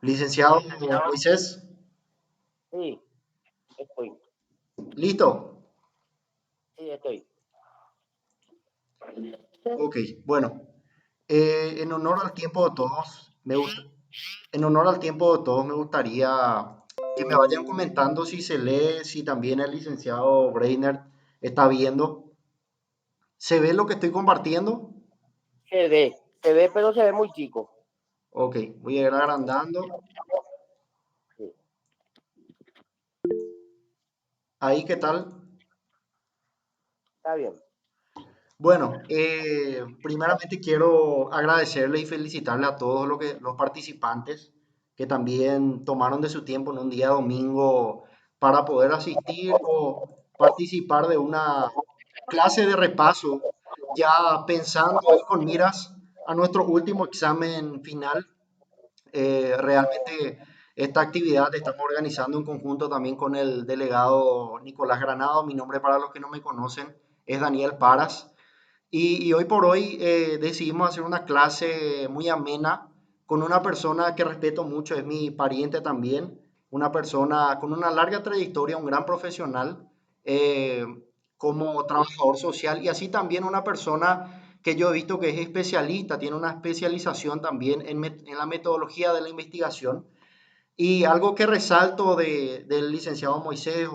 Licenciado Moisés, Sí, estoy. ¿listo? Sí, estoy. Ok, bueno, en honor al tiempo de todos, en honor al tiempo de todos, me gustaría que me vayan comentando si se lee, si también el licenciado Breiner está viendo. ¿Se ve lo que estoy compartiendo? Se ve, pero se ve muy chico. Ok, voy a ir agrandando. Sí, Ahí, ¿qué tal? está bien. Bueno, primeramente quiero agradecerle y felicitarle a todos los participantes que también tomaron de su tiempo en un día domingo para poder asistir o participar de una clase de repaso, ya pensando y con miras a nuestro último examen final. Realmente esta actividad la estamos organizando en conjunto también con el delegado Nicolás Granado. Mi nombre, para los que no me conocen, es Daniel Paras. Y hoy por hoy decidimos hacer una clase muy amena con una persona que respeto mucho, es mi pariente también, una persona con una larga trayectoria, un gran profesional eh, como trabajador social y así también una persona que yo he visto que es especialista, tiene una especialización también en la metodología de la investigación. Y algo que resalto del licenciado Moisés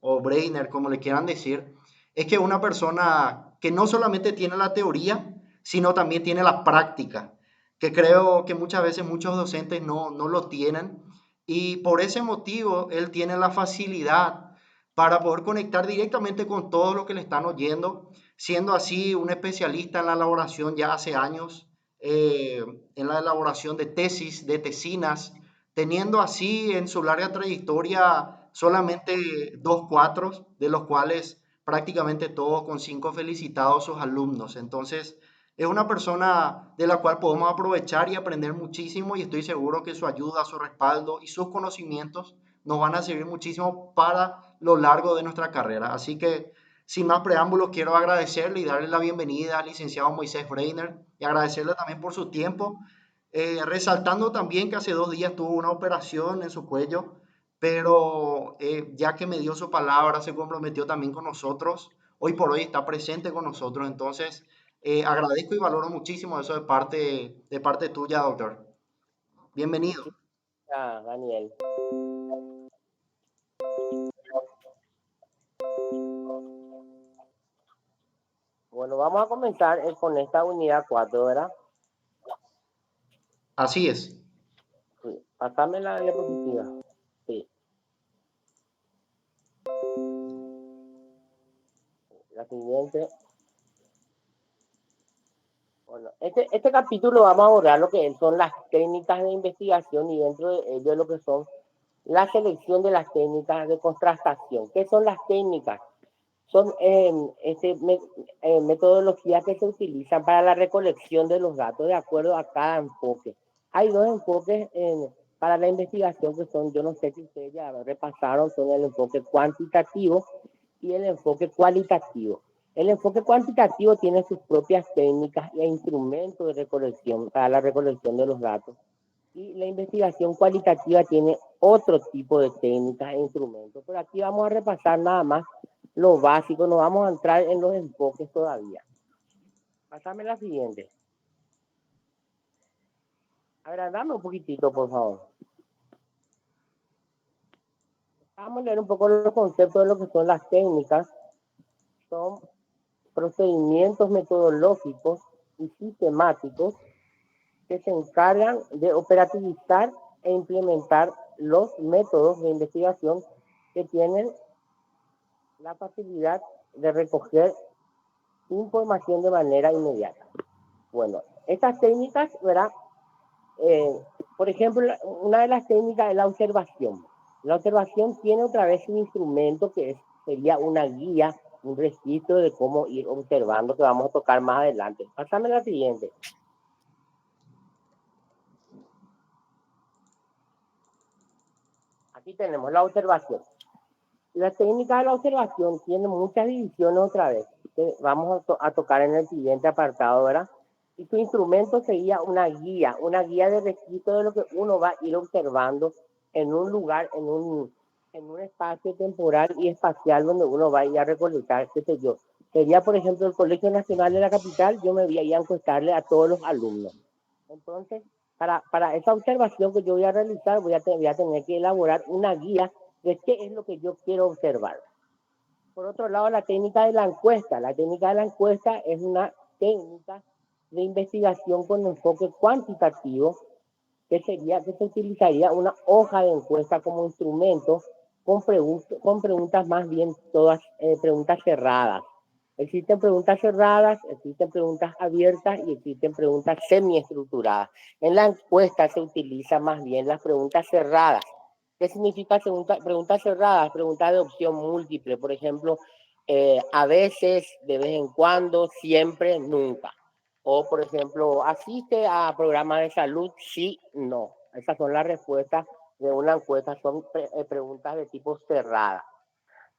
o Breiner, como le quieran decir, es que una persona que no solamente tiene la teoría, sino también tiene la práctica, que creo que muchas veces muchos docentes no lo tienen. Y por ese motivo, él tiene la facilidad para poder conectar directamente con todo lo que le están oyendo, siendo así un especialista en la elaboración ya hace años, en la elaboración de tesis, de tesinas, teniendo así en su larga trayectoria solamente dos cuatros, de los cuales prácticamente todos con cinco felicitados sus alumnos. Entonces, es una persona de la cual podemos aprovechar y aprender muchísimo y estoy seguro que su ayuda, su respaldo y sus conocimientos nos van a servir muchísimo para lo largo de nuestra carrera. Así que, sin más preámbulos, quiero agradecerle y darle la bienvenida al licenciado Moisés Breiner y agradecerle también por su tiempo, resaltando también que hace 2 días tuvo una operación en su cuello, pero ya que me dio su palabra, se comprometió también con nosotros. Hoy por hoy está presente con nosotros, entonces agradezco y valoro muchísimo eso de parte tuya, doctor. Bienvenido. Muchísimas gracias, Daniel. Bueno, vamos a comenzar con esta unidad 4, ¿verdad? Así es. Sí. Pasame la diapositiva. Sí, la siguiente. Bueno, este capítulo vamos a abordar lo que son las técnicas de investigación y dentro de ello lo que son la selección de las técnicas de contrastación. ¿Qué son las técnicas? Son metodologías que se utilizan para la recolección de los datos de acuerdo a cada enfoque. Hay dos enfoques para la investigación que son, yo no sé si ustedes ya repasaron, son el enfoque cuantitativo y el enfoque cualitativo. El enfoque cuantitativo tiene sus propias técnicas e instrumentos de recolección para la recolección de los datos. Y la investigación cualitativa tiene otro tipo de técnicas e instrumentos. Pero aquí vamos a repasar nada más lo básico, no vamos a entrar en los enfoques todavía. Pásame la siguiente. Agrandame un poquitito, por favor. Vamos a leer un poco los conceptos de lo que son las técnicas. Son procedimientos metodológicos y sistemáticos que se encargan de operativizar e implementar los métodos de investigación que tienen la facilidad de recoger información de manera inmediata. Bueno, estas técnicas, ¿verdad? Por ejemplo, una de las técnicas es la observación. La observación tiene otra vez un instrumento que sería una guía, un registro de cómo ir observando, que vamos a tocar más adelante. Pásame la siguiente. Aquí tenemos la observación. La técnica de la observación tiene muchas divisiones otra vez, que vamos a tocar en el siguiente apartado, ¿verdad? Y su instrumento sería una guía de registro de lo que uno va a ir observando en un lugar, en un espacio temporal y espacial donde uno va a ir a recolectar, qué sé yo. Sería, por ejemplo, el Colegio Nacional de la Capital, yo me voy a ir a encuestarle a todos los alumnos. Entonces, para esa observación que yo voy a realizar, voy a tener que elaborar una guía de qué es lo que yo quiero observar. Por otro lado, la técnica de la encuesta. La técnica de la encuesta es una técnica de investigación con enfoque cuantitativo, que sería que se utilizaría una hoja de encuesta como instrumento con preguntas más bien todas preguntas cerradas. Existen preguntas cerradas, existen preguntas abiertas y existen preguntas semiestructuradas. En la encuesta se utilizan más bien las preguntas cerradas. ¿Qué significa preguntas cerradas? Preguntas de opción múltiple, por ejemplo, a veces, de vez en cuando, siempre, nunca. O, por ejemplo, ¿asiste a programas de salud? Sí, no. Esas son las respuestas de una encuesta, son preguntas de tipo cerrada.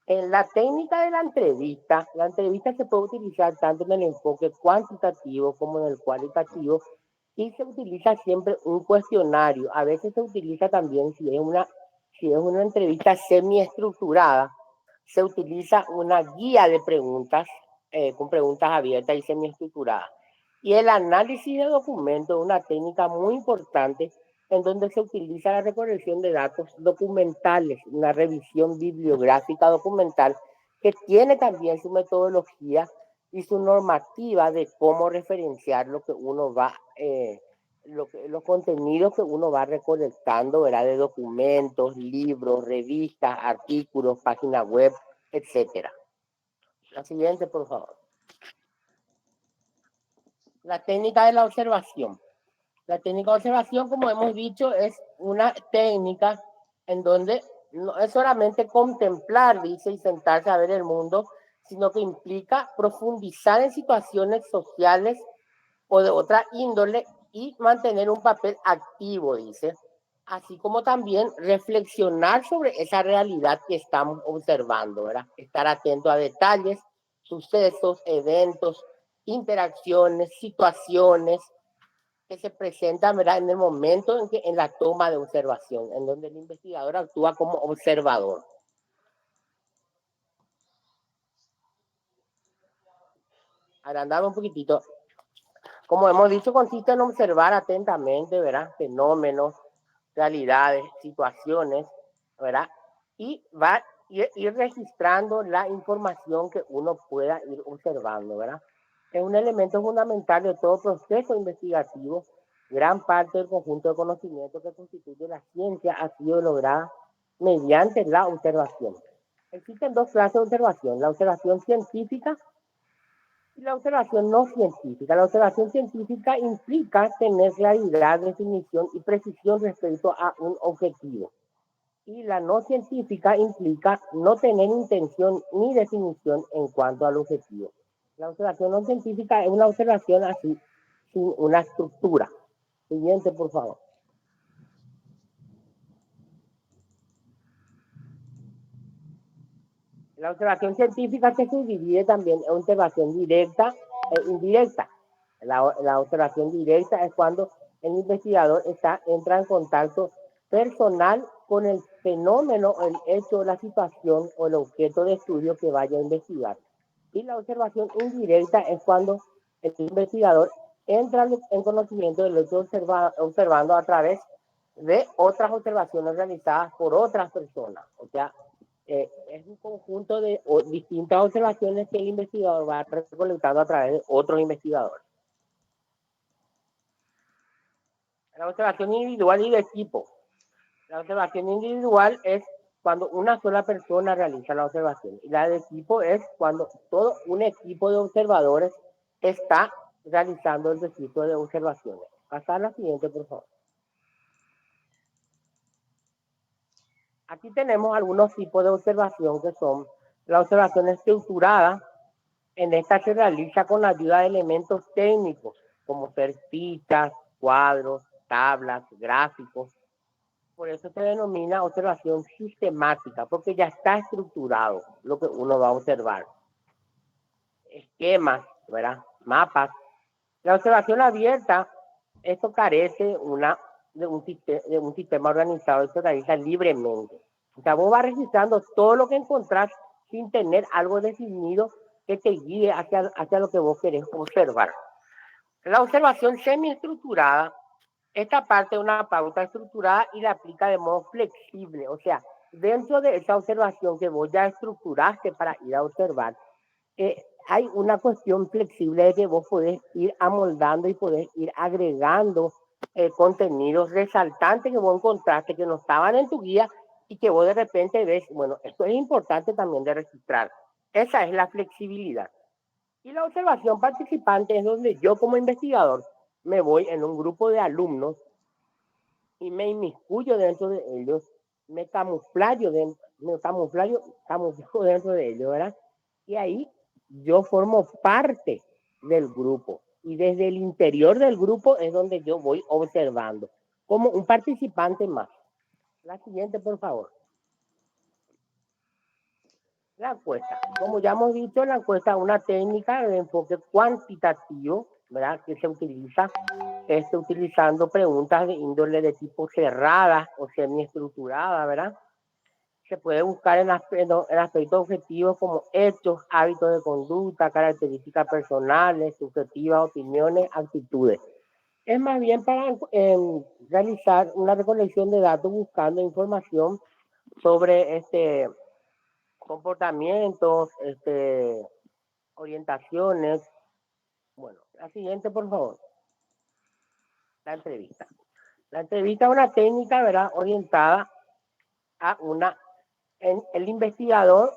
En la técnica de la entrevista se puede utilizar tanto en el enfoque cuantitativo como en el cualitativo y se utiliza siempre un cuestionario. A veces se utiliza también, si es una entrevista semiestructurada, se utiliza una guía de preguntas con preguntas abiertas y semiestructuradas. Y el análisis de documentos es una técnica muy importante en donde se utiliza la recolección de datos documentales, una revisión bibliográfica documental que tiene también su metodología y su normativa de cómo referenciar lo que uno va, los contenidos que uno va recolectando, ¿verdad? De documentos, libros, revistas, artículos, páginas web, etcétera. La siguiente, por favor. La técnica de la observación. La técnica de observación, como hemos dicho, es una técnica en donde no es solamente contemplar, dice, y sentarse a ver el mundo, sino que implica profundizar en situaciones sociales o de otra índole y mantener un papel activo, dice, así como también reflexionar sobre esa realidad que estamos observando, ¿verdad? Estar atento a detalles, sucesos, eventos, interacciones, situaciones que se presentan, ¿verdad? En el momento en la toma de observación, en donde el investigador actúa como observador. Agrandado un poquitito. Como hemos dicho, consiste en observar atentamente, ¿verdad? Fenómenos, realidades, situaciones, ¿verdad? Y va a ir registrando la información que uno pueda ir observando, ¿verdad? Es un elemento fundamental de todo proceso investigativo. Gran parte del conjunto de conocimientos que constituye la ciencia ha sido lograda mediante la observación. Existen dos clases de observación, la observación científica y la observación no científica. La observación científica implica tener claridad, definición y precisión respecto a un objetivo. Y la no científica implica no tener intención ni definición en cuanto al objetivo. La observación no científica es una observación así, sin una estructura. Siguiente, por favor. La observación científica se subdivide también en observación directa e indirecta. La observación directa es cuando el investigador entra en contacto personal con el fenómeno, el hecho, la situación o el objeto de estudio que vaya a investigar. Y la observación indirecta es cuando el investigador entra en conocimiento del hecho observando a través de otras observaciones realizadas por otras personas. O sea, es un conjunto de distintas observaciones que el investigador va recolectando a través de otros investigadores. La observación individual y de equipo. La observación individual es cuando una sola persona realiza la observación. Y la de equipo es cuando todo un equipo de observadores está realizando el registro de observaciones. Pasar a la siguiente, por favor. Aquí tenemos algunos tipos de observación que son la observación estructurada. En esta se realiza con la ayuda de elementos técnicos, como ser fichas, cuadros, tablas, gráficos. Por eso se denomina observación sistemática, porque ya está estructurado lo que uno va a observar. Esquemas, ¿verdad? Mapas. La observación abierta, esto carece de un sistema organizado y se realiza libremente. O sea, vos vas registrando todo lo que encontrás sin tener algo definido que te guíe hacia lo que vos querés observar. La observación semiestructurada, esta parte de una pauta estructurada y la aplica de modo flexible. O sea, dentro de esa observación que vos ya estructuraste para ir a observar, hay una cuestión flexible de que vos podés ir amoldando y podés ir agregando contenidos resaltantes que vos encontraste que no estaban en tu guía y que vos de repente ves, bueno, esto es importante también de registrar. Esa es la flexibilidad. Y la observación participante es donde yo como investigador me voy en un grupo de alumnos y me inmiscuyo dentro de ellos, me camuflayo dentro de ellos, ¿verdad? Y ahí yo formo parte del grupo y desde el interior del grupo es donde yo voy observando como un participante más. La siguiente, por favor. La encuesta. Como ya hemos dicho, la encuesta es una técnica de enfoque cuantitativo, ¿verdad? Que se utiliza utilizando preguntas de índole de tipo cerrada o semiestructurada, ¿verdad? Se puede buscar en aspectos objetivos como hechos, hábitos de conducta, características personales, subjetivas, opiniones, actitudes. Es más bien para realizar una recolección de datos buscando información sobre comportamientos, orientaciones. Bueno, la siguiente, por favor, la entrevista. La entrevista es una técnica, ¿verdad?, orientada a el investigador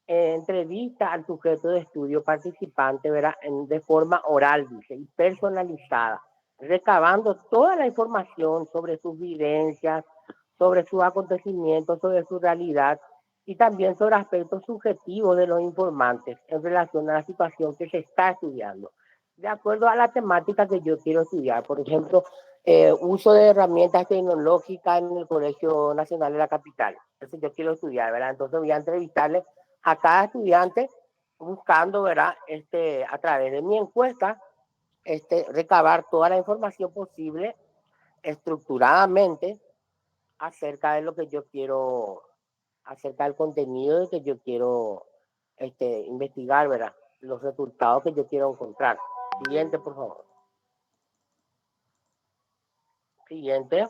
entrevista al sujeto de estudio participante, ¿verdad?, de forma oral, dice, y personalizada, recabando toda la información sobre sus vivencias, sobre sus acontecimientos, sobre su realidad y también sobre aspectos subjetivos de los informantes en relación a la situación que se está estudiando, de acuerdo a la temática que yo quiero estudiar. Por ejemplo, uso de herramientas tecnológicas en el Colegio Nacional de la Capital. Entonces yo quiero estudiar, ¿verdad? Entonces voy a entrevistarle a cada estudiante buscando, ¿verdad? A través de mi encuesta, recabar toda la información posible estructuradamente acerca de lo que yo quiero, acerca del contenido que yo quiero investigar, ¿verdad? Los resultados que yo quiero encontrar. Siguiente, por favor. Siguiente.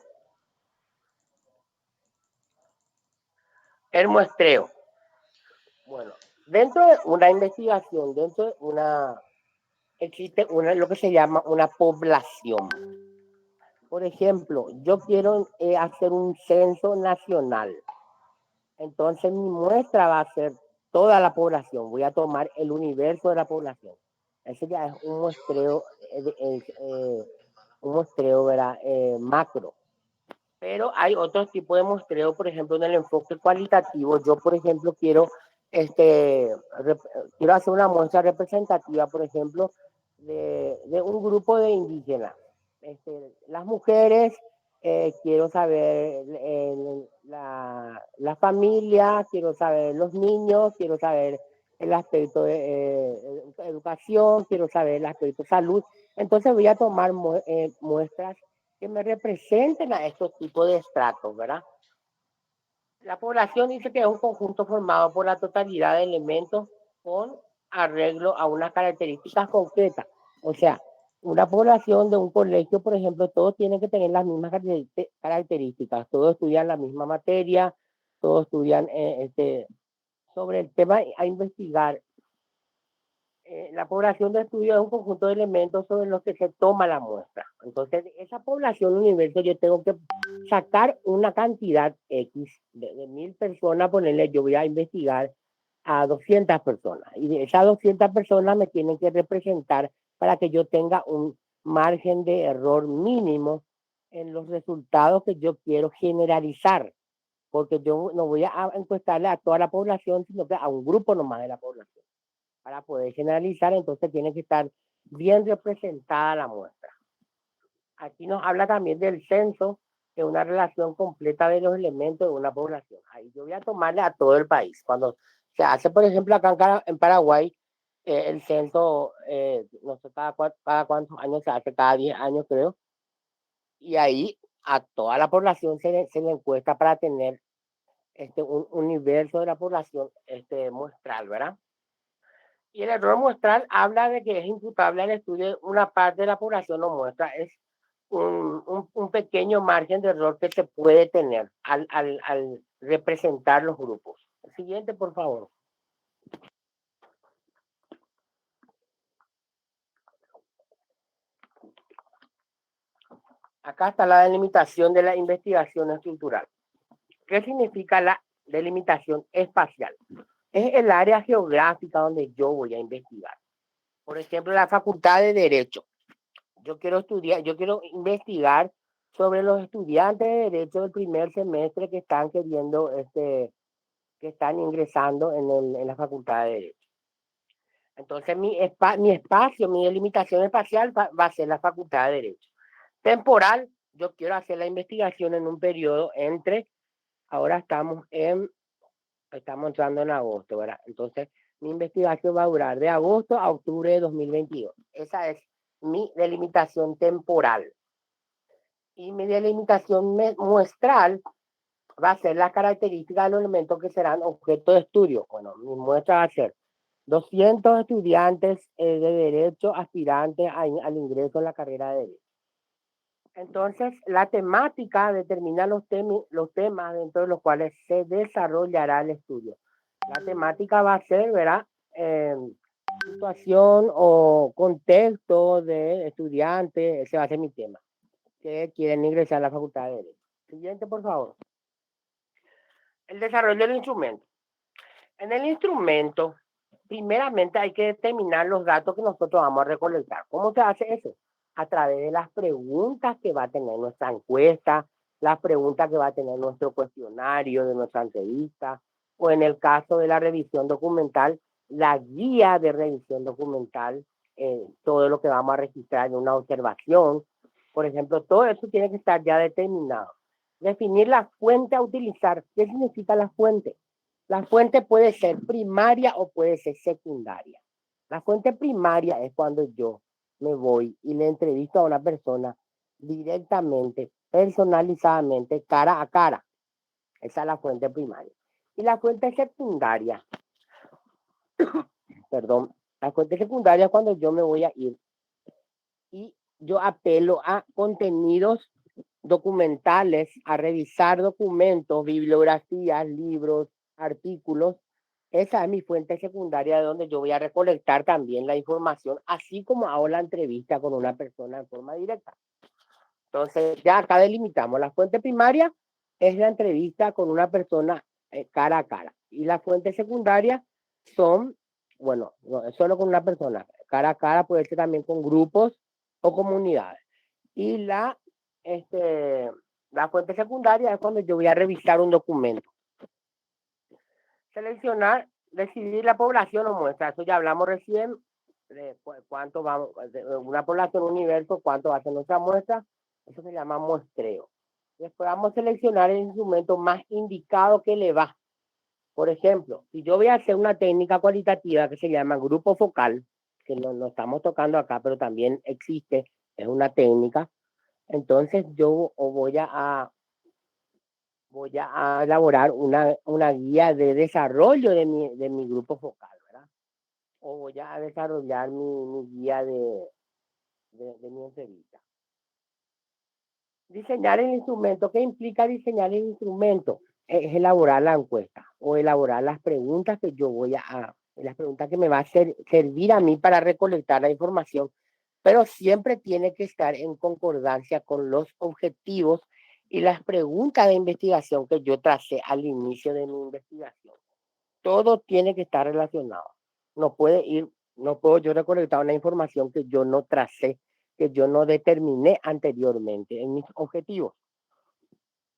El muestreo. Bueno, dentro de una investigación, existe lo que se llama una población. Por ejemplo, yo quiero hacer un censo nacional. Entonces mi muestra va a ser toda la población. Voy a tomar el universo de la población. Ese ya es un muestreo, ¿verdad? Macro. Pero hay otros tipos de muestreo, por ejemplo, en el enfoque cualitativo. Yo, por ejemplo, este, quiero hacer una muestra representativa, por ejemplo, de un grupo de indígenas. Las mujeres, quiero saber la familia, quiero saber los niños, quiero saber el aspecto de educación, quiero saber el aspecto de salud. Entonces voy a tomar muestras que me representen a estos tipos de estratos, ¿verdad? La población dice que es un conjunto formado por la totalidad de elementos con arreglo a unas características concretas. O sea, una población de un colegio, por ejemplo, todos tienen que tener las mismas características, todos estudian la misma materia, todos estudian sobre el tema a investigar. La población de estudio es un conjunto de elementos sobre los que se toma la muestra. Entonces, de esa población universo yo tengo que sacar una cantidad X de 1000 personas, ponerle, yo voy a investigar a 200 personas. Y de esas 200 personas me tienen que representar para que yo tenga un margen de error mínimo en los resultados que yo quiero generalizar. porque yo no voy a encuestarle a toda la población, sino que a un grupo nomás de la población. Para poder generalizar, entonces tiene que estar bien representada la muestra. Aquí nos habla también del censo, que es una relación completa de los elementos de una población. Ahí yo voy a tomarle a todo el país. Cuando se hace, por ejemplo, acá en Paraguay, el censo, no sé cada cuántos años se hace, cada 10 años creo, y ahí a toda la población se le encuesta para tener un universo de la población muestral, ¿verdad? Y el error muestral habla de que es imputable al estudio una parte de la población, no muestra, es un pequeño margen de error que se puede tener al representar los grupos. El siguiente, por favor. Acá está la delimitación de la investigación estructural. ¿Qué significa la delimitación espacial? Es el área geográfica donde yo voy a investigar. Por ejemplo, la Facultad de Derecho. Yo quiero investigar sobre los estudiantes de Derecho del primer semestre que están que están ingresando en la Facultad de Derecho. Entonces, mi espacio, mi delimitación espacial va a ser la Facultad de Derecho. Temporal, yo quiero hacer la investigación en un periodo ahora estamos entrando en agosto, ¿verdad? Entonces, mi investigación va a durar de agosto a octubre de 2022. Esa es mi delimitación temporal. Y mi delimitación muestral va a ser la característica de los elementos que serán objeto de estudio. Bueno, mi muestra va a ser 200 estudiantes de Derecho aspirantes al ingreso en la carrera de Derecho. Entonces, la temática determina los temas dentro de los cuales se desarrollará el estudio. La temática va a ser, ¿verdad? Situación o contexto de estudiantes, ese va a ser mi tema, que quieren ingresar a la Facultad de Derecho. Siguiente, por favor. El desarrollo del instrumento. En el instrumento, primeramente hay que determinar los datos que nosotros vamos a recolectar. ¿Cómo se hace eso? A través de las preguntas que va a tener nuestra encuesta, las preguntas que va a tener nuestro cuestionario de nuestra entrevista, o en el caso de la revisión documental, la guía de revisión documental, todo lo que vamos a registrar en una observación. Por ejemplo, todo eso tiene que estar ya determinado. Definir la fuente a utilizar. ¿Qué significa la fuente? La fuente puede ser primaria o puede ser secundaria. La fuente primaria es cuando yo me voy y le entrevisto a una persona directamente, personalizadamente, cara a cara. Esa es la fuente primaria. Y la fuente secundaria, perdón, la fuente secundaria es cuando yo me voy a ir y yo apelo a contenidos documentales, a revisar documentos, bibliografías, libros, artículos. Esa es mi fuente secundaria de donde yo voy a recolectar también la información, así como hago la entrevista con una persona en forma directa. Entonces, ya acá delimitamos. La fuente primaria es la entrevista con una persona cara a cara. Y la fuente secundaria son, bueno, no, solo con una persona. Cara a cara puede ser también con grupos o comunidades. Y la fuente secundaria es cuando yo voy a revisar un documento. Seleccionar, decidir la población o muestra. Eso ya hablamos recién de cuánto vamos, de una población, un universo, cuánto va a ser nuestra muestra. Eso se llama muestreo. Después vamos a seleccionar el instrumento más indicado que le va. Por ejemplo, si yo voy a hacer una técnica cualitativa que se llama grupo focal, que no estamos tocando acá, pero también existe, es una técnica, entonces yo voy a elaborar una guía de desarrollo de mi grupo focal, ¿verdad? O voy a desarrollar mi guía de mi entrevista. Diseñar el instrumento. ¿Qué implica diseñar el instrumento? Es elaborar la encuesta o elaborar las preguntas que yo las preguntas que me va a servir a mí para recolectar la información, pero siempre tiene que estar en concordancia con los objetivos y las preguntas de investigación que yo tracé al inicio de mi investigación. Todo tiene que estar relacionado. No puedo yo recolectar una información que yo no tracé, que yo no determiné anteriormente en mis objetivos.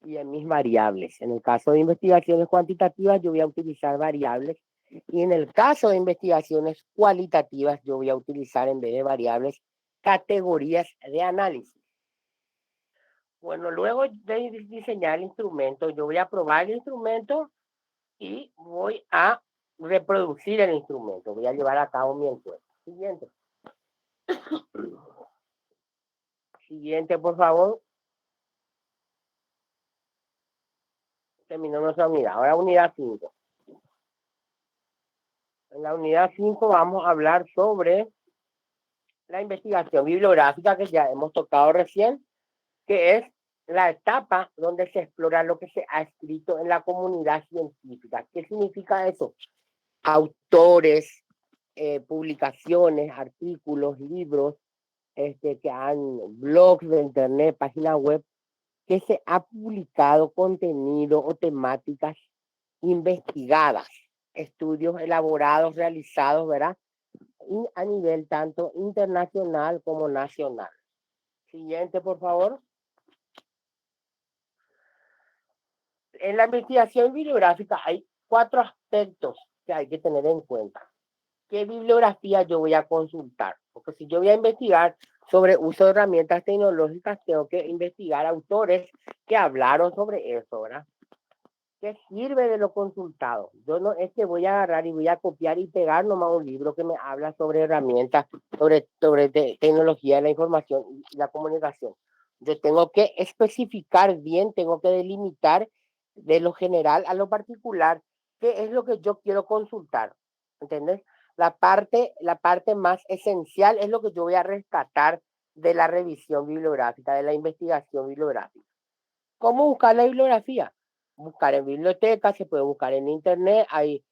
y en mis variables. En el caso de investigaciones cuantitativas, yo voy a utilizar variables. Y en el caso de investigaciones cualitativas, yo voy a utilizar en vez de variables categorías de análisis. Bueno, luego de diseñar el instrumento, yo voy a probar el instrumento y voy a reproducir el instrumento. Voy a llevar a cabo mi encuesta. Siguiente. Siguiente, por favor. Terminó nuestra unidad. Ahora unidad 5. En la unidad 5 vamos a hablar sobre la investigación bibliográfica que ya hemos tocado recién, que es la etapa donde se explora lo que se ha escrito en la comunidad científica. ¿Qué significa eso? Autores, publicaciones, artículos, libros, que han blogs de internet, páginas web, que se ha publicado contenido o temáticas investigadas, estudios elaborados, realizados, ¿verdad? Y a nivel tanto internacional como nacional. Siguiente, por favor. En la investigación bibliográfica hay 4 aspectos que hay que tener en cuenta. ¿Qué bibliografía yo voy a consultar? Porque si yo voy a investigar sobre uso de herramientas tecnológicas, tengo que investigar autores que hablaron sobre eso, ¿verdad? ¿Qué sirve de lo consultado? Yo no es que voy a agarrar y voy a copiar y pegar nomás un libro que me habla sobre herramientas, sobre tecnología de la información y la comunicación. Yo tengo que especificar bien, tengo que delimitar de lo general a lo particular qué es lo que yo quiero consultar. ¿Entendés? La parte más esencial es lo que yo voy a rescatar de la revisión bibliográfica, de la investigación bibliográfica. ¿Cómo buscar la bibliografía? Buscar en bibliotecas, se puede buscar en internet, hay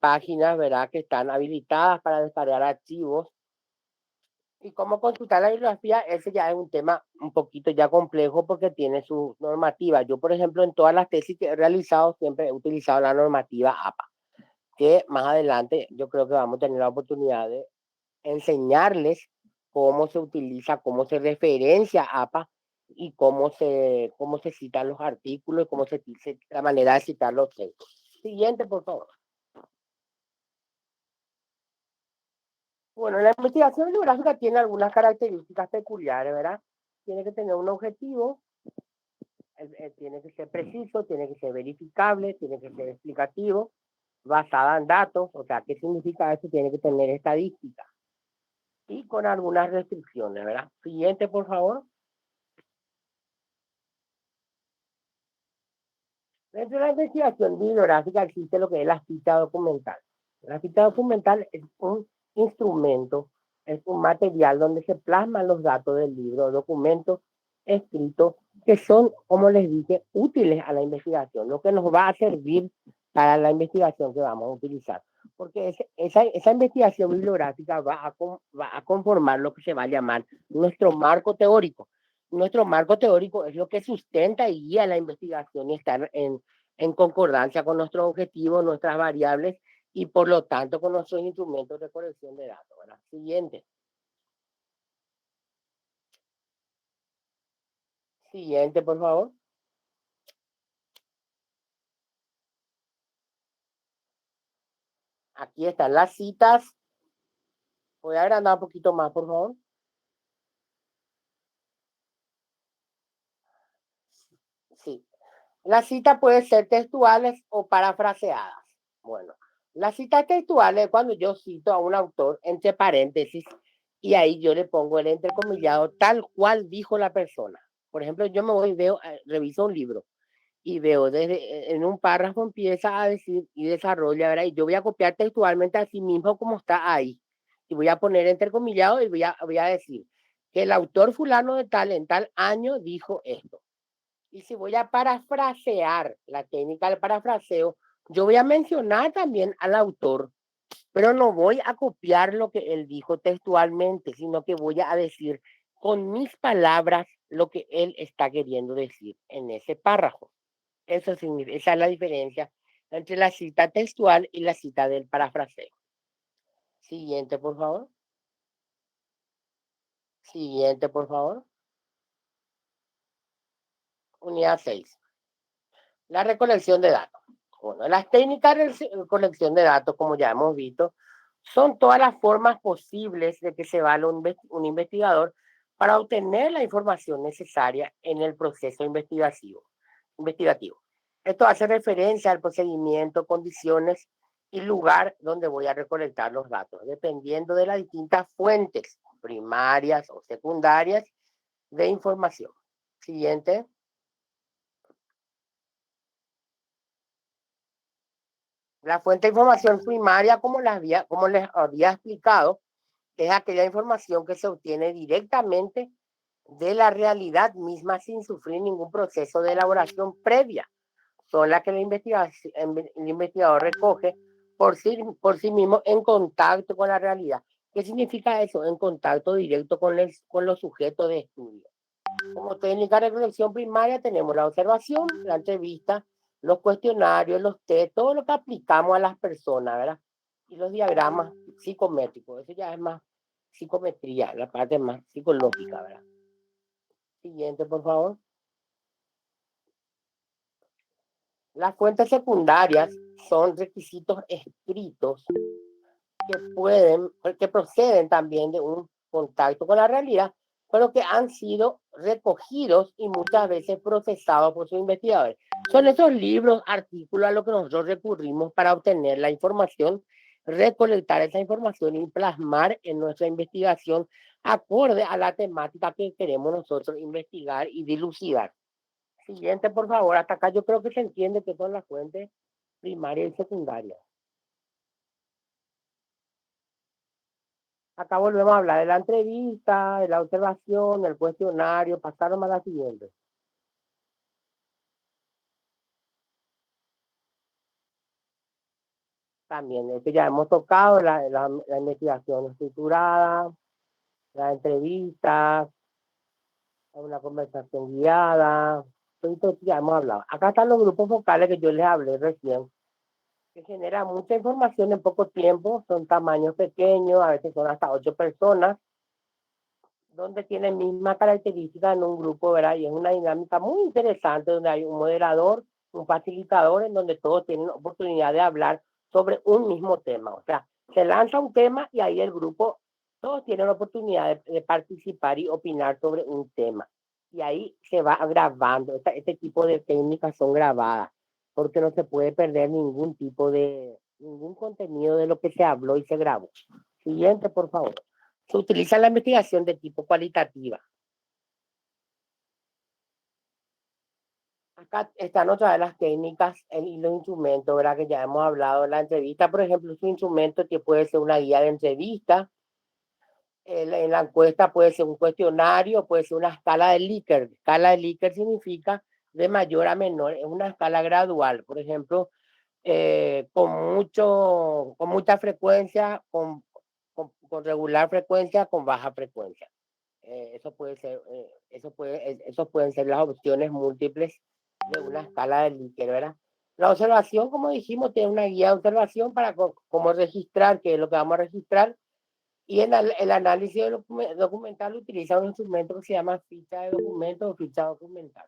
páginas, ¿verdad?, que están habilitadas para descargar archivos. Y cómo consultar la bibliografía, ese ya es un tema un poquito ya complejo porque tiene su normativa. Yo, por ejemplo, en todas las tesis que he realizado, siempre he utilizado la normativa APA, que más adelante yo creo que vamos a tener la oportunidad de enseñarles cómo se utiliza, cómo se referencia APA y cómo se citan los artículos, cómo se la manera de citar los textos. Siguiente, por favor. Bueno, la investigación bibliográfica tiene algunas características peculiares, ¿verdad? Tiene que tener un objetivo, tiene que ser preciso, tiene que ser verificable, tiene que ser explicativo, basada en datos, o sea, ¿qué significa eso? Tiene que tener estadística y con algunas restricciones, ¿verdad? Siguiente, por favor. Dentro de la investigación bibliográfica existe lo que es la cita documental. La cita documental es un instrumento, es un material donde se plasman los datos del libro, documentos escritos que son, como les dije, útiles a la investigación, lo que nos va a servir para la investigación que vamos a utilizar. Porque esa investigación bibliográfica va a conformar lo que se va a llamar nuestro marco teórico. Nuestro marco teórico es lo que sustenta y guía la investigación y está en concordancia con nuestros objetivos, nuestras variables y por lo tanto con nuestros instrumentos de colección de datos, ¿verdad? Siguiente. Siguiente, por favor. Aquí están las citas. Voy a agrandar un poquito más, por favor. Sí. Las citas pueden ser textuales o parafraseadas. Bueno, las citas textuales es cuando yo cito a un autor entre paréntesis y ahí yo le pongo el entrecomillado tal cual dijo la persona. Por ejemplo, yo me voy y veo, reviso un libro y veo desde en un párrafo empieza a decir y desarrolla, ¿verdad? Y yo voy a copiar textualmente así mismo como está ahí. Y voy a poner entrecomillado y voy a decir que el autor fulano de tal en tal año dijo esto. Y si voy a parafrasear la técnica del parafraseo, yo voy a mencionar también al autor, pero no voy a copiar lo que él dijo textualmente, sino que voy a decir con mis palabras lo que él está queriendo decir en ese párrafo. Esa es la diferencia entre la cita textual y la cita del parafraseo. Siguiente, por favor. Siguiente, por favor. Unidad 6. La recolección de datos. Bueno, las técnicas de recolección de datos, como ya hemos visto, son todas las formas posibles de que se vale un investigador para obtener la información necesaria en el proceso investigativo. Esto hace referencia al procedimiento, condiciones y lugar donde voy a recolectar los datos, dependiendo de las distintas fuentes primarias o secundarias de información. Siguiente. La fuente de información primaria, como les había explicado, es aquella información que se obtiene directamente de la realidad misma sin sufrir ningún proceso de elaboración previa. Son las que el investigador recoge por sí mismo en contacto con la realidad. ¿Qué significa eso? En contacto directo con los sujetos de estudio. Como técnica de recolección primaria tenemos la observación, la entrevista, los cuestionarios, los test, todo lo que aplicamos a las personas, ¿verdad? Y los diagramas psicométricos, eso ya es más psicometría, la parte más psicológica, ¿verdad? Siguiente, por favor. Las fuentes secundarias son requisitos escritos que proceden también de un contacto con la realidad, pero que han sido recogidos y muchas veces procesados por sus investigadores. Son esos libros, artículos a los que nosotros recurrimos para obtener la información, recolectar esa información y plasmar en nuestra investigación acorde a la temática que queremos nosotros investigar y dilucidar. Siguiente, por favor. Hasta acá yo creo que se entiende que son las fuentes primarias y secundarias. Acá volvemos a hablar de la entrevista, de la observación, del cuestionario, pasaron a la siguiente. También, esto ya hemos tocado, la investigación estructurada, la entrevista, una conversación guiada, todo esto ya hemos hablado. Acá están los grupos focales que yo les hablé recién, que generan mucha información en poco tiempo, son tamaños pequeños, a veces son hasta 8 personas, donde tienen misma característica en un grupo, ¿verdad? Y es una dinámica muy interesante donde hay un moderador, un facilitador, en donde todos tienen oportunidad de hablar sobre un mismo tema. O sea, se lanza un tema y ahí el grupo, todos tienen la oportunidad de participar y opinar sobre un tema. Y ahí se va grabando. Este tipo de técnicas son grabadas, porque no se puede perder ningún contenido de lo que se habló y se grabó. Siguiente, por favor. Se utiliza la investigación de tipo cualitativa. Acá están otra de las técnicas y los instrumentos, ¿verdad? Que ya hemos hablado en la entrevista. Por ejemplo, su instrumento que puede ser una guía de entrevista. En la encuesta puede ser un cuestionario, puede ser una escala de Likert. Escala de Likert significa de mayor a menor, es una escala gradual. Por ejemplo, con mucha frecuencia, con regular frecuencia, con baja frecuencia. Eso pueden ser las opciones múltiples de una escala de Likert, ¿verdad? La observación, como dijimos, tiene una guía de observación para cómo registrar, qué es lo que vamos a registrar. Y en el análisis documental utiliza un instrumento que se llama ficha de documento o ficha documental.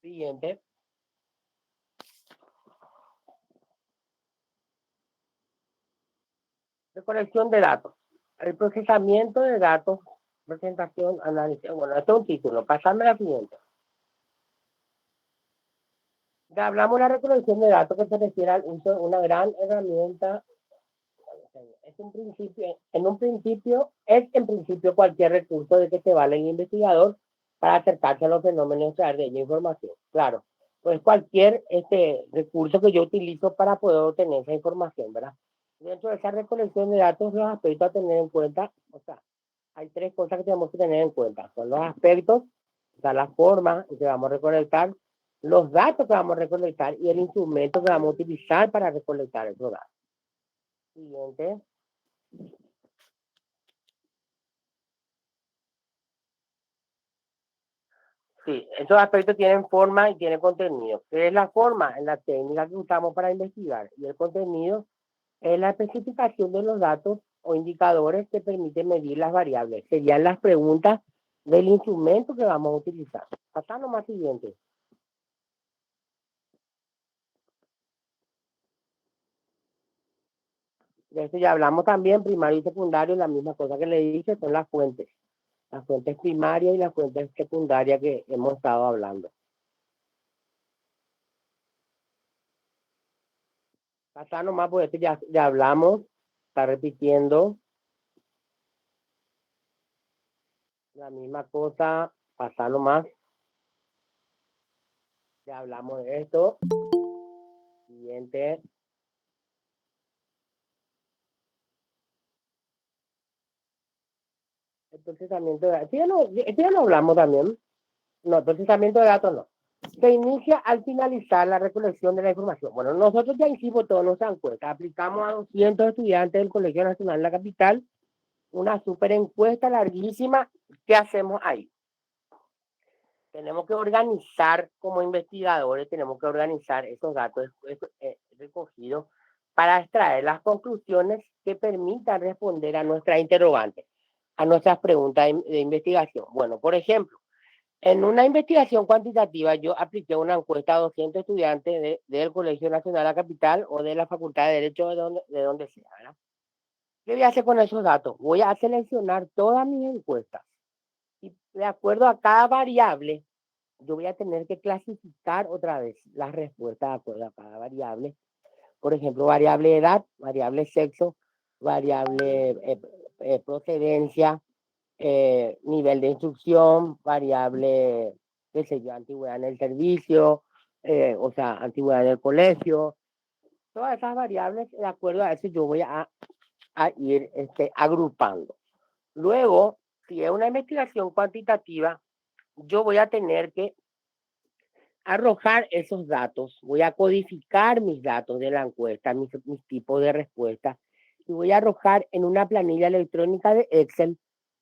Siguiente. Recolección de datos. El procesamiento de datos, presentación, análisis. Bueno, este es un título. Pasando a la siguiente. Ya hablamos de la recolección de datos que se refiere al uso de una gran herramienta. Es en principio cualquier recurso de que se vale el investigador para acercarse a los fenómenos y traer de ellos información. Claro, pues cualquier recurso que yo utilizo para poder obtener esa información, ¿verdad? Dentro de esa recolección de datos, los aspectos a tener en cuenta, o sea, hay 3 cosas que tenemos que tener en cuenta. Son los aspectos, o sea, la forma en que vamos a recolectar, los datos que vamos a recolectar y el instrumento que vamos a utilizar para recolectar esos datos. Siguiente. Sí, esos aspectos tienen forma y tienen contenido. ¿Qué es la forma? En la técnica que usamos para investigar. Y el contenido es la especificación de los datos o indicadores que permiten medir las variables. Serían las preguntas del instrumento que vamos a utilizar. Pasando más siguiente. De eso ya hablamos también, primario y secundario, la misma cosa que le dije, son las fuentes primarias y las fuentes secundarias que hemos estado hablando. Pasar nomás, por eso ya hablamos, está repitiendo la misma cosa, pasar nomás. Ya hablamos de esto. Siguiente. El procesamiento de datos. Esto ya lo hablamos también. No, el procesamiento de datos no. Se inicia al finalizar la recolección de la información. Bueno, nosotros ya hicimos toda nuestra encuesta. Aplicamos a 200 estudiantes del Colegio Nacional de la Capital una super encuesta larguísima. ¿Qué hacemos ahí? Tenemos que organizar como investigadores, tenemos que organizar esos datos recogidos para extraer las conclusiones que permitan responder a nuestras interrogantes, a nuestras preguntas de investigación. Bueno, por ejemplo, en una investigación cuantitativa yo apliqué una encuesta a 200 estudiantes del Colegio Nacional de la Capital o de la Facultad de Derecho de donde sea, ¿verdad? ¿Qué voy a hacer con esos datos? Voy a seleccionar todas mis encuestas y de acuerdo a cada variable yo voy a tener que clasificar otra vez las respuestas de acuerdo a cada variable. Por ejemplo, variable edad, variable sexo, variable procedencia, nivel de instrucción, variable, qué sé yo, antigüedad en el servicio, o sea, antigüedad en el colegio. Todas esas variables, de acuerdo a eso, yo voy a ir agrupando. Luego, si es una investigación cuantitativa, yo voy a tener que arrojar esos datos, voy a codificar mis datos de la encuesta, mis tipos de respuestas, y voy a arrojar en una planilla electrónica de Excel,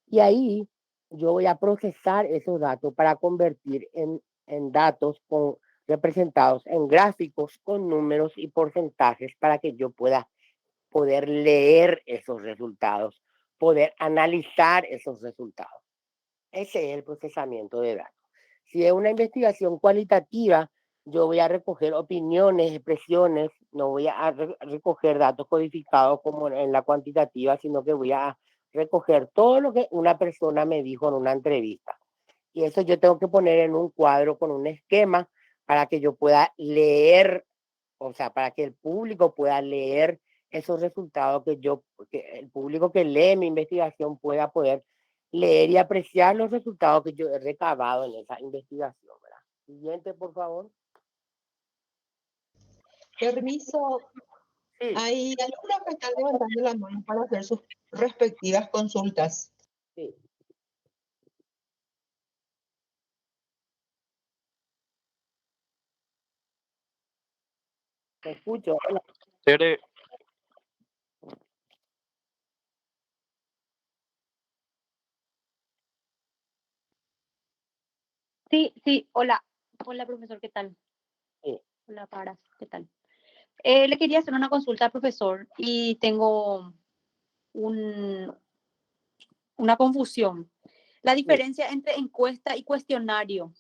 y ahí yo voy a procesar esos datos para convertir en datos representados en gráficos con números y porcentajes para que yo pueda poder leer esos resultados, poder analizar esos resultados. Ese es el procesamiento de datos. Si es una investigación cualitativa, yo voy a recoger opiniones, expresiones, no voy a recoger datos codificados como en la cuantitativa, sino que voy a recoger todo lo que una persona me dijo en una entrevista. Y eso yo tengo que poner en un cuadro con un esquema para que yo pueda leer, o sea, para que el público pueda leer esos resultados que el público que lee mi investigación pueda poder leer y apreciar los resultados que yo he recabado en esa investigación, ¿verdad? Siguiente, por favor. Permiso, Sí, hay alumnos que están levantando la mano para hacer sus respectivas consultas. sí. Te escucho. Hola. Tere, Sí, sí, hola. Hola, profesor, ¿qué tal? Sí. Hola, Paras, ¿qué tal? Le quería hacer una consulta al profesor y tengo una confusión. La diferencia entre encuesta y cuestionario.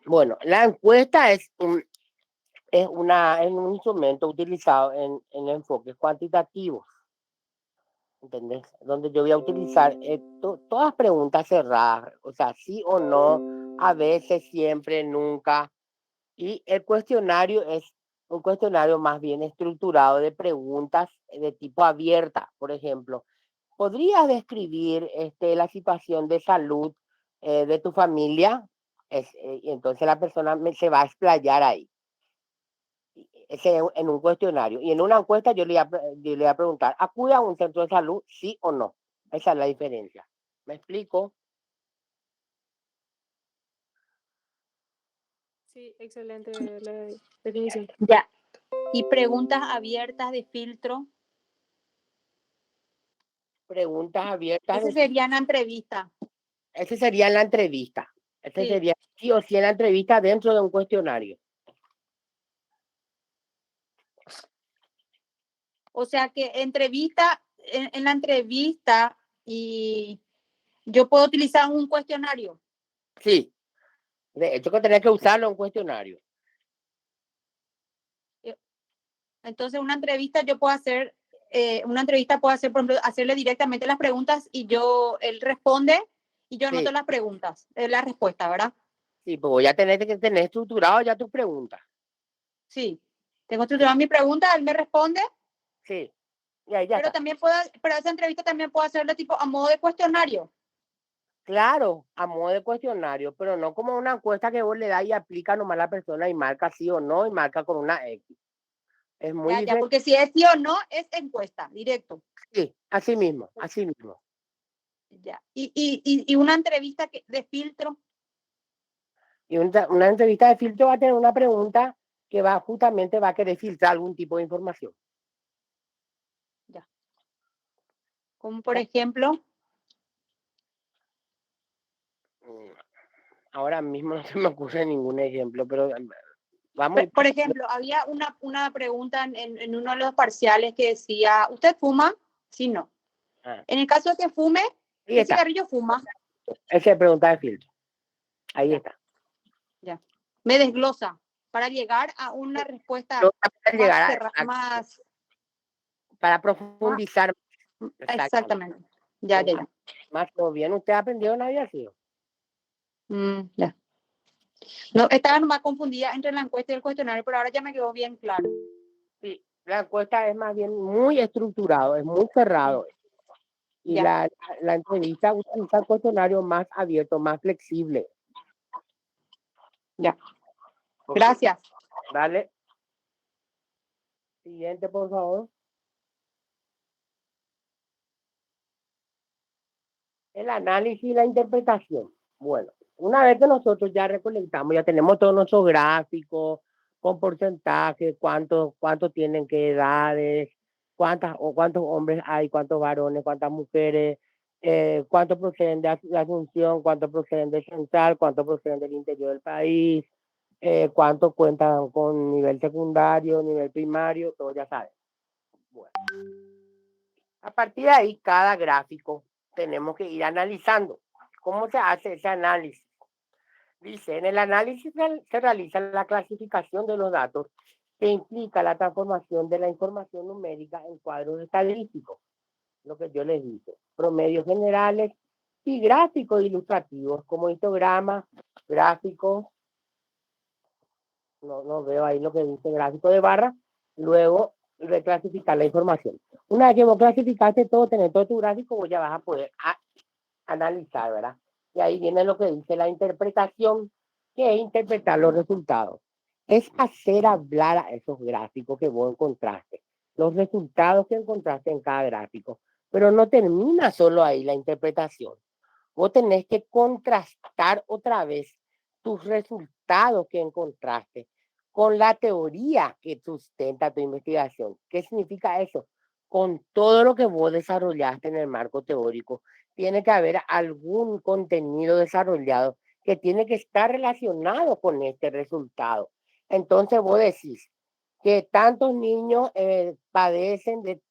Bueno, la encuesta es un instrumento utilizado en enfoques cuantitativos, ¿entendés? Donde yo voy a utilizar todas preguntas cerradas, o sea, sí o no, a veces, siempre, nunca. Y el cuestionario es un cuestionario más bien estructurado de preguntas de tipo abierta. Por ejemplo, ¿podrías describir la situación de salud de tu familia? Y entonces la persona se va a explayar ahí. Ese en un cuestionario. Y en una encuesta yo le voy a preguntar, ¿acude a un centro de salud, sí o no? Esa es la diferencia. ¿Me explico? Sí, excelente la definición. Ya. Y preguntas abiertas de filtro. Preguntas abiertas. Ese sería en la entrevista. Ese sería en la entrevista. Ese Sí. sería sí o sí en la entrevista dentro de un cuestionario. O sea que entrevista, en la entrevista y yo puedo utilizar un cuestionario. Sí. De hecho, que tenés que usarlo en un cuestionario. Entonces, una entrevista yo puedo hacer, por ejemplo, hacerle directamente las preguntas y él responde y yo anoto Sí, las preguntas, la respuesta, ¿verdad? sí, pues voy a tener que tener estructurado ya tus preguntas. Sí. Tengo estructurada mi pregunta, él me responde, Sí, y ahí ya pero está. pero esa entrevista también puedo hacerlo tipo a modo de cuestionario. Claro, a modo de cuestionario, pero no como una encuesta que vos le das y aplica nomás a la persona y marca sí o no y marca con una X. Es muy Ya, diferente. porque si es sí o no, es encuesta, directo. Sí, así mismo, así mismo. Ya. Y una entrevista de filtro. Y una entrevista de filtro va a tener una pregunta que justamente va a querer filtrar algún tipo de información. Ya. Como por ejemplo. Ahora mismo no se me ocurre ningún ejemplo, pero vamos. Por ejemplo, había una pregunta en uno de los parciales que decía, ¿usted fuma? Sí, no. En el caso de que fume, ¿qué cigarrillo fuma? Esa es pregunta de filtro. Ahí está. Ya. Me desglosa para llegar a una respuesta para profundizar. Exactamente. Ya. Más o bien, ¿usted ha aprendido en la vida, sí? Ya. No, estaba nomás confundida entre la encuesta y el cuestionario, pero ahora ya me quedó bien claro. Sí, la encuesta es más bien muy estructurado, es muy cerrado. Y la entrevista utiliza el cuestionario más abierto, más flexible. Ya. Gracias. Dale. Siguiente, por favor. El análisis y la interpretación. Bueno, una vez que nosotros ya recolectamos, ya tenemos todos nuestros gráficos con porcentajes, cuántos tienen qué edades, cuántos hombres hay, cuántos varones, cuántas mujeres, cuántos proceden de Asunción, cuántos proceden de Central, cuántos proceden del interior del país, cuántos cuentan con nivel secundario, nivel primario, todo ya saben. Bueno, a partir de ahí, cada gráfico tenemos que ir analizando. ¿Cómo se hace ese análisis? Dice, en el análisis se realiza la clasificación de los datos que implica la transformación de la información numérica en cuadros estadísticos, lo que yo les dije, promedios generales y gráficos ilustrativos como histogramas, gráficos, no veo ahí lo que dice gráfico de barra, luego reclasificar la información. Una vez que vos clasificaste todo, tenés todo tu gráfico, vos ya vas a poder analizar, ¿verdad? Y ahí viene lo que dice la interpretación, que es interpretar los resultados. Es hacer hablar a esos gráficos que vos encontraste, los resultados que encontraste en cada gráfico. Pero no termina solo ahí la interpretación. Vos tenés que contrastar otra vez tus resultados que encontraste con la teoría que sustenta tu investigación. ¿Qué significa eso? Con todo lo que vos desarrollaste en el marco teórico, tiene que haber algún contenido desarrollado que tiene que estar relacionado con este resultado. Entonces vos decís que tantos niños padecen de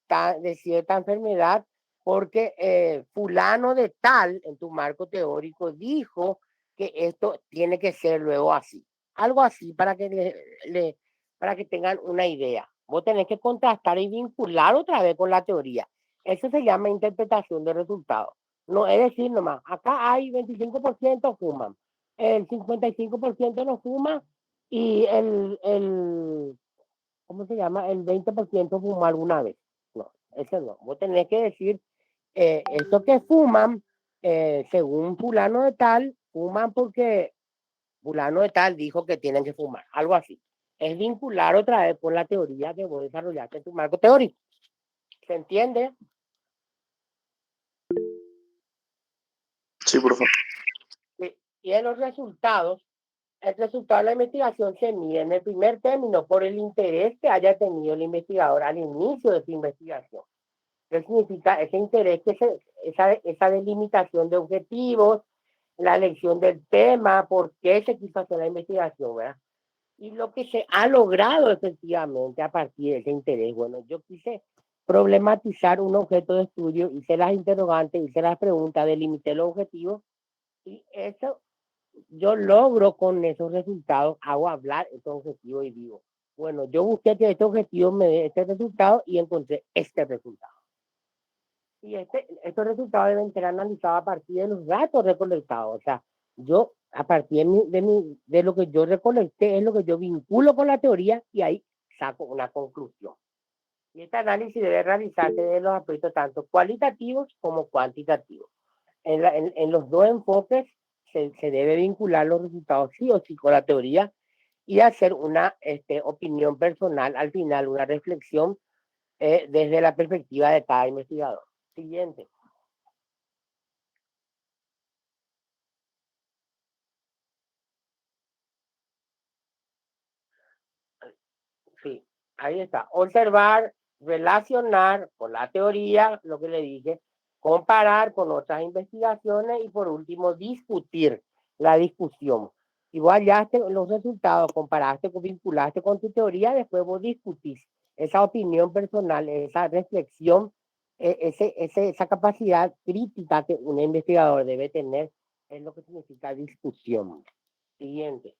cierta enfermedad porque fulano de tal, en tu marco teórico, dijo que esto tiene que ser luego así. Algo así para que, para que tengan una idea. Vos tenés que contrastar y vincular otra vez con la teoría. Eso se llama interpretación de resultados. No es decir nomás, acá hay 25% fuman, el 55% no fuma y ¿cómo se llama? El 20% fumó alguna vez. No, eso no. Vos tenés que decir, estos que fuman, según fulano de tal, fuman porque fulano de tal dijo que tienen que fumar. Algo así. Es vincular otra vez con la teoría que vos desarrollaste en tu marco teórico. ¿Se entiende? Sí, por favor. Y en los resultados, el resultado de la investigación se mide en el primer término por el interés que haya tenido el investigador al inicio de su investigación. ¿Qué significa ese interés? Esa delimitación de objetivos, la elección del tema, por qué se quiso hacer la investigación, ¿verdad? Y lo que se ha logrado efectivamente a partir de ese interés. Bueno, yo quise problematizar un objeto de estudio, hice las interrogantes, hice las preguntas, delimité los objetivos y eso yo logro con esos resultados, hago hablar esos objetivos y digo, Bueno, yo busqué que este objetivo me dé este resultado y encontré este resultado. Y estos resultados deben ser analizados a partir de los datos recolectados. O sea, yo a partir de lo que yo recolecté es lo que yo vinculo con la teoría y ahí saco una conclusión. Y este análisis debe realizarse de los aspectos tanto cualitativos como cuantitativos. En los dos enfoques se debe vincular los resultados sí o sí con la teoría y hacer una opinión personal al final, una reflexión desde la perspectiva de cada investigador. Siguiente. Sí, ahí está. Observar, relacionar con la teoría, lo que le dije, comparar con otras investigaciones y por último discutir, la discusión. Si vos hallaste los resultados, comparaste, vinculaste con tu teoría, después vos discutís esa opinión personal, esa reflexión, esa capacidad crítica que un investigador debe tener, es lo que significa discusión. Siguiente.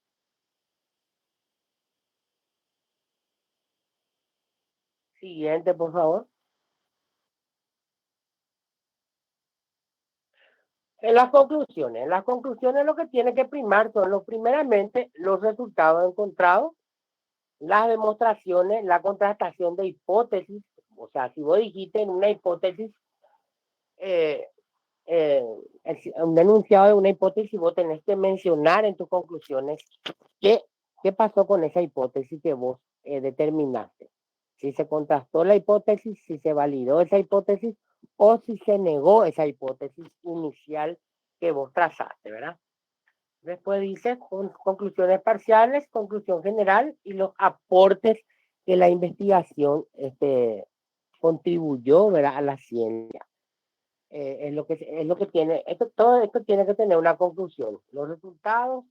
Siguiente, por favor. En las conclusiones lo que tiene que primar son primeramente los resultados encontrados, las demostraciones, la contrastación de hipótesis. O sea, si vos dijiste en una hipótesis, un enunciado de una hipótesis, vos tenés que mencionar en tus conclusiones qué pasó con esa hipótesis que vos determinaste. Si se contrastó la hipótesis, si se validó esa hipótesis o si se negó esa hipótesis inicial que vos trazaste, ¿verdad? Después dice conclusiones parciales, conclusión general y los aportes que la investigación contribuyó, ¿verdad?, a la ciencia. Es lo que tiene, todo esto tiene que tener una conclusión. Los resultados,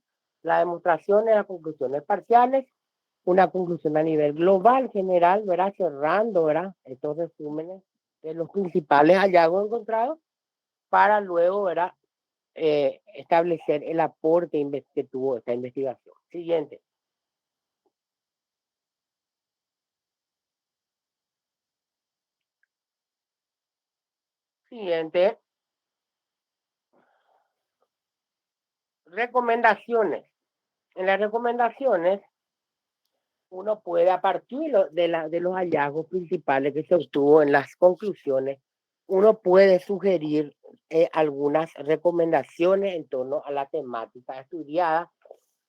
las demostraciones, las conclusiones parciales, una conclusión a nivel global, general, ¿verdad?, cerrando, ¿verdad?, estos resúmenes de los principales hallazgos encontrados para luego, ¿verdad?, establecer el aporte que tuvo esta investigación. Siguiente. Siguiente. Recomendaciones. En las recomendaciones, uno puede, a partir de los hallazgos principales que se obtuvo en las conclusiones, uno puede sugerir algunas recomendaciones en torno a la temática estudiada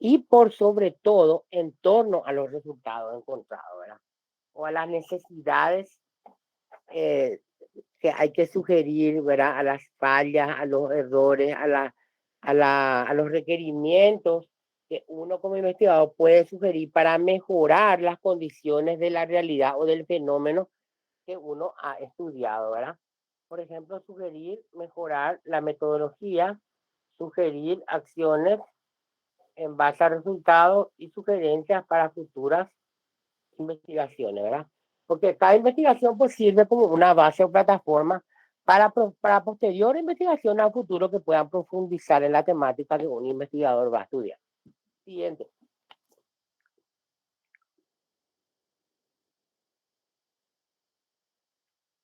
y por sobre todo en torno a los resultados encontrados, ¿verdad?, o a las necesidades que hay que sugerir, ¿verdad?, a las fallas, a los errores, a los requerimientos que uno como investigador puede sugerir para mejorar las condiciones de la realidad o del fenómeno que uno ha estudiado, ¿verdad? Por ejemplo, sugerir mejorar la metodología, sugerir acciones en base a resultados y sugerencias para futuras investigaciones, ¿verdad? Porque cada investigación pues sirve como una base o plataforma para posterior investigación a futuro que puedan profundizar en la temática que un investigador va a estudiar. Siguiente.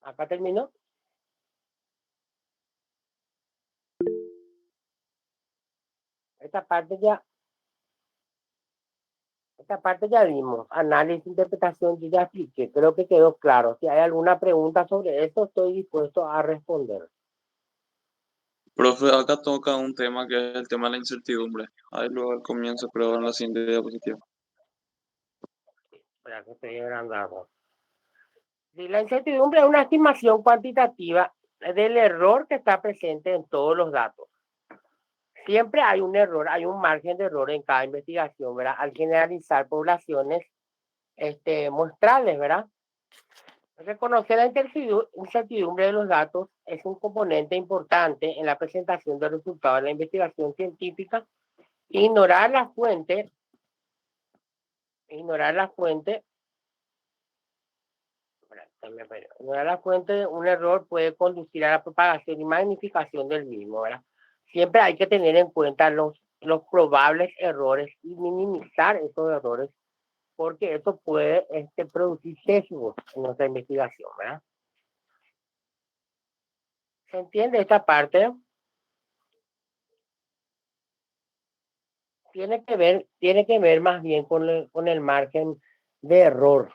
Acá terminó. Esta parte ya vimos. Análisis, interpretación, yo ya expliqué. Creo que quedó claro. Si hay alguna pregunta sobre esto, estoy dispuesto a responder. Profe, acá toca un tema que es el tema de la incertidumbre. Ahí luego al comienzo, pero en la siguiente diapositiva. Espera que estoy agrandando. Sí, la incertidumbre es una estimación cuantitativa del error que está presente en todos los datos. Siempre hay un error, hay un margen de error en cada investigación, ¿verdad?, al generalizar poblaciones muestrales, ¿verdad? Reconocer la incertidumbre de los datos es un componente importante en la presentación de resultados de la investigación científica. Ignorar la fuente de un error puede conducir a la propagación y magnificación del mismo, ¿verdad? Siempre hay que tener en cuenta los probables errores y minimizar esos errores porque eso puede producir sesgos en nuestra investigación, ¿verdad? ¿Se entiende esta parte? Tiene que ver más bien con el margen de error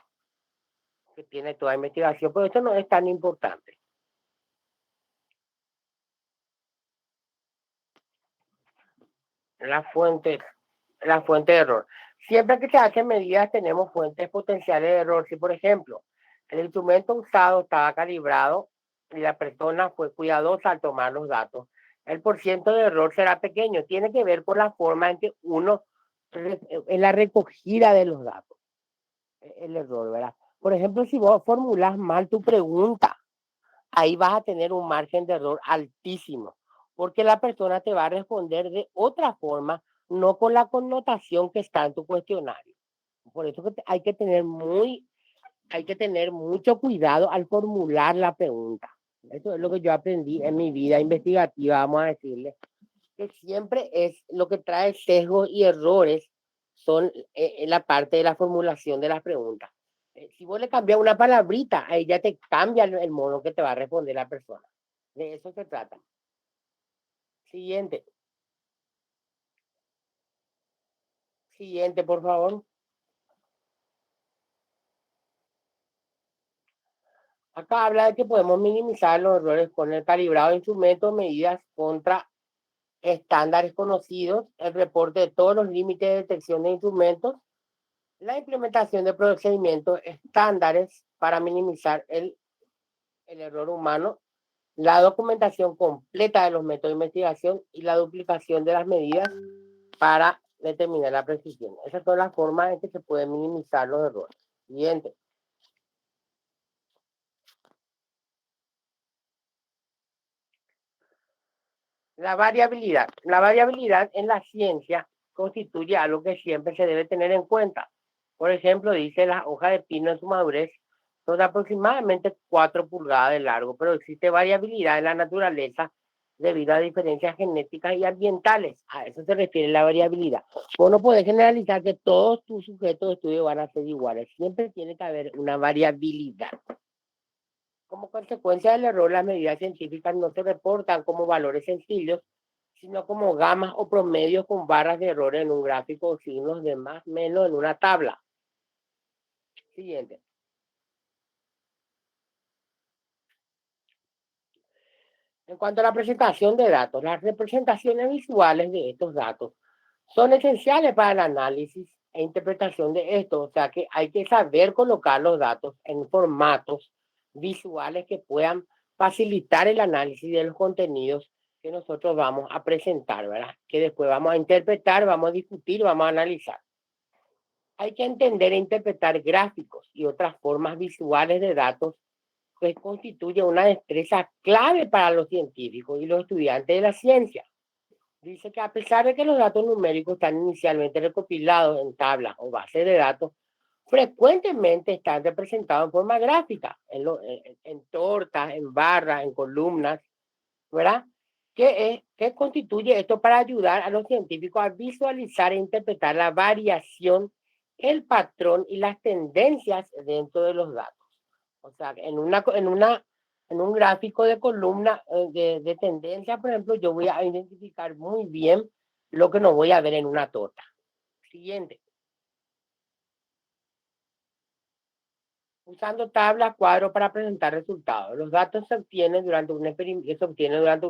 que tiene toda investigación, pero esto no es tan importante. La fuente de error. Siempre que se hacen medidas tenemos fuentes potenciales de error. Si, por ejemplo, el instrumento usado estaba calibrado y la persona fue cuidadosa al tomar los datos, el porcentaje de error será pequeño. Tiene que ver con la forma en que uno, en la recogida de los datos, el error, ¿verdad? Por ejemplo, si vos formulas mal tu pregunta, ahí vas a tener un margen de error altísimo, porque la persona te va a responder de otra forma, no con la connotación que está en tu cuestionario. Por eso que hay que tener mucho cuidado al formular la pregunta. Eso es lo que yo aprendí en mi vida investigativa, vamos a decirle, que siempre es lo que trae sesgos y errores son en la parte de la formulación de las preguntas. Si vos le cambias una palabrita, ahí ya te cambia el modo que te va a responder la persona. De eso se trata. Siguiente. Siguiente, por favor. Acá habla de que podemos minimizar los errores con el calibrado de instrumentos, medidas contra estándares conocidos, el reporte de todos los límites de detección de instrumentos, la implementación de procedimientos estándares para minimizar el error humano, la documentación completa de los métodos de investigación y la duplicación de las medidas para determinar la precisión. Esas son las formas en que se pueden minimizar los errores. Siguiente. La variabilidad. La variabilidad en la ciencia constituye algo que siempre se debe tener en cuenta. Por ejemplo, dice las hojas de pino en su madurez son de aproximadamente 4 pulgadas de largo, pero existe variabilidad en la naturaleza debido a diferencias genéticas y ambientales. A eso se refiere la variabilidad. Vos no podés generalizar que todos tus sujetos de estudio van a ser iguales. Siempre tiene que haber una variabilidad. Como consecuencia del error, las medidas científicas no se reportan como valores sencillos, sino como gamas o promedios con barras de errores en un gráfico o signos de más o menos en una tabla. Siguiente. En cuanto a la presentación de datos, las representaciones visuales de estos datos son esenciales para el análisis e interpretación de esto. O sea que hay que saber colocar los datos en formatos visuales que puedan facilitar el análisis de los contenidos que nosotros vamos a presentar, ¿verdad? Que después vamos a interpretar, vamos a discutir, vamos a analizar. Hay que entender e interpretar gráficos y otras formas visuales de datos que constituye una destreza clave para los científicos y los estudiantes de la ciencia. Dice que a pesar de que los datos numéricos están inicialmente recopilados en tablas o bases de datos, frecuentemente están representados en forma gráfica, en tortas, en barras, en columnas, ¿verdad? ¿Qué constituye esto para ayudar a los científicos a visualizar e interpretar la variación, el patrón y las tendencias dentro de los datos? O sea, en un gráfico de columna de tendencia, por ejemplo, yo voy a identificar muy bien lo que no voy a ver en una torta. Siguiente. Usando tablas, cuadros para presentar resultados. Los datos se obtienen durante un